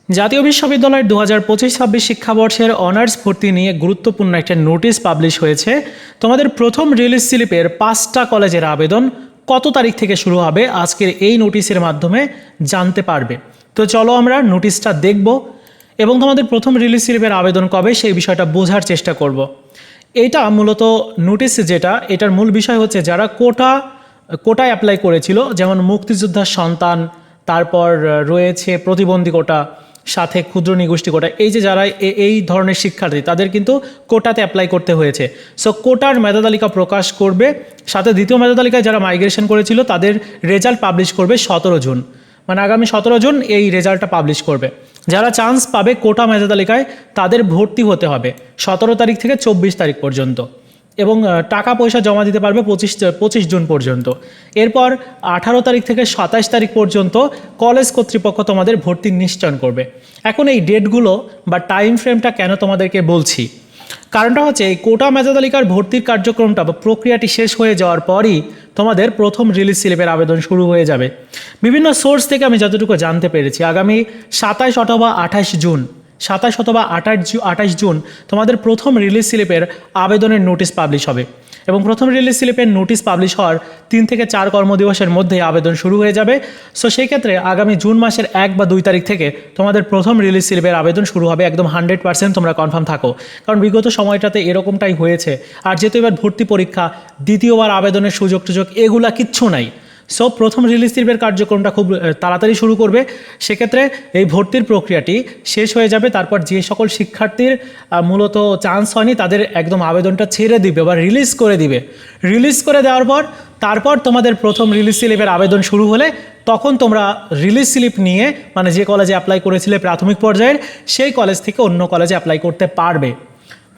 জাতীয় বিশ্ববিদ্যালয়ের 2025-26 শিক্ষাবর্ষের অনার্স ভর্তি নিয়ে গুরুত্বপূর্ণ একটা নোটিশ পাবলিশ হয়েছে। তোমাদের প্রথম রিলিজ স্লিপের 5টা কলেজের আবেদন কত তারিখ থেকে শুরু হবে আজকের এই নোটিশের মাধ্যমে জানতে পারবে। তো চলো আমরা নোটিশটা দেখব এবং তোমাদের প্রথম রিলিজ স্লিপের আবেদন কবে সেই বিষয়টা বোঝার চেষ্টা করব। এইটা মূলত নোটিশ যেটা, এটার মূল বিষয় হচ্ছে যারা কোটায় অ্যাপ্লাই করেছিল, যেমন মুক্তিযোদ্ধার সন্তান, তারপর রয়েছে প্রতিবন্ধী কোটা, সাথে ক্ষুদ্র নিগোষ্ঠী কোটা, এই যে যারা এই ধরনের শিক্ষার্থী তাদের কিন্তু কোটাতে অ্যাপ্লাই করতে হয়েছে। সো কোটার মেধা তালিকা প্রকাশ করবে, সাথে দ্বিতীয় মেধা তালিকায় যারা মাইগ্রেশন করেছিল তাদের রেজাল্ট পাবলিশ করবে 17 জুন, মানে আগামী 17 জুন এই রেজাল্টটা পাবলিশ করবে। যারা চান্স পাবে কোটা মেধা তালিকায় তাদের ভর্তি হতে হবে 17 তারিখ থেকে 24 তারিখ পর্যন্ত, এবং টাকা পয়সা জমা দিতে পারবে 25 জুন পর্যন্ত। এরপর 18 তারিখ থেকে 27 তারিখ পর্যন্ত কলেজ কর্তৃপক্ষ তোমাদের ভর্তি নিশ্চয়ন করবে। এখন এই ডেটগুলো বা টাইম ফ্রেমটা কেন তোমাদেরকে বলছি, কারণটা হচ্ছে এই কোটা মেধা তালিকার ভর্তির কার্যক্রমটা বা প্রক্রিয়াটি শেষ হয়ে যাওয়ার পরই তোমাদের প্রথম রিলিজ স্লিপের আবেদন শুরু হয়ে যাবে। বিভিন্ন সোর্স থেকে আমি যতটুকু জানতে পেরেছি আগামী 27 অথবা 28 জুন 27 অথবা 28 জুন তোমাদের প্রথম রিলিজ স্লিপের আবেদনের নোটিশ পাবলিশ হবে, এবং প্রথম রিলিজ স্লিপের নোটিশ পাবলিশ হওয়ার 3 থেকে 4 কর্মদিবসের মধ্যে আবেদন শুরু হয়ে যাবে। সো সেই ক্ষেত্রে আগামী জুন মাসের 1 বা 2 তারিখ থেকে তোমাদের প্রথম রিলিজ স্লিপের আবেদন শুরু হবে, একদম 100% তোমরা কনফার্ম থাকো, কারণ বিগত সময়টাতে এরকমটাই হয়েছে। আর যেহেতু এবার ভর্তি পরীক্ষা, দ্বিতীয়বার আবেদনের সুযোগ এগুলা কিচ্ছু নাই। সো প্রথম রিলিজ স্লিপের কার্যক্রমটা খুব তাড়াতাড়ি শুরু করবে। সেক্ষেত্রে এই ভর্তির প্রক্রিয়াটি শেষ হয়ে যাবে, তারপর যে সকল শিক্ষার্থীর মূলত চান্স হয়নি তাদের একদম আবেদনটা ছেড়ে দিবে বা রিলিজ করে দিবে। রিলিজ করে দেওয়ার পর তারপর তোমাদের প্রথম রিলিজ স্লিপের আবেদন শুরু হলে তখন তোমরা রিলিজ স্লিপ নিয়ে, মানে যে কলেজে অ্যাপ্লাই করেছিলে প্রাথমিক পর্যায়ের, সেই কলেজ থেকে অন্য কলেজে অ্যাপ্লাই করতে পারবে।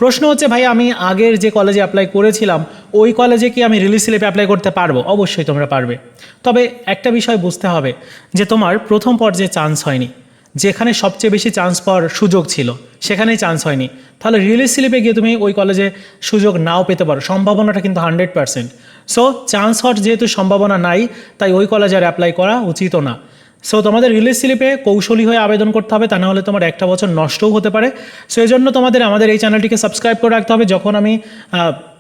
প্রশ্ন হচ্ছে, ভাই আমি আগের যে কলেজে অ্যাপ্লাই করেছিলাম ওই কলেজে কি আমি রিলিজ স্লিপে অ্যাপ্লাই করতে পারবো? অবশ্যই তোমরা পারবে, তবে একটা বিষয় বুঝতে হবে যে তোমার প্রথম পর্যায়ে চান্স হয়নি, যেখানে সবচেয়ে বেশি চান্স পাওয়ার সুযোগ ছিল সেখানেই চান্স হয়নি, তাহলে রিলিজ স্লিপে গিয়ে তুমি ওই কলেজে সুযোগ নাও পেতে পারো, সম্ভাবনাটা কিন্তু 100%। সো চান্স হওয়ার যেহেতু সম্ভাবনা নাই, তাই ওই কলেজে আর অ্যাপ্লাই করা উচিতও না। সো তোমাদের রিলিজ স্লিপে কৌশলী হয়ে আবেদন করতে হবে, তা না হলে তোমার একটা বছর নষ্টও হতে পারে। সো এই জন্য তোমাদের আমাদের এই চ্যানেলটিকে সাবস্ক্রাইব করে রাখতে হবে। যখন আমি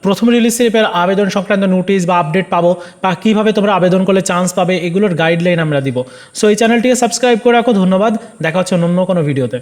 প্রথম রিলিজ স্লিপের আবেদন সংক্রান্ত নোটিশ বা আপডেট পাবো, বা কীভাবে তোমরা আবেদন করলে চান্স পাবে, এগুলোর গাইডলাইন আমরা দিব। সো এই চ্যানেলটিকে সাবস্ক্রাইব করে রাখো। ধন্যবাদ, দেখা হচ্ছে অন্য কোনো ভিডিওতে।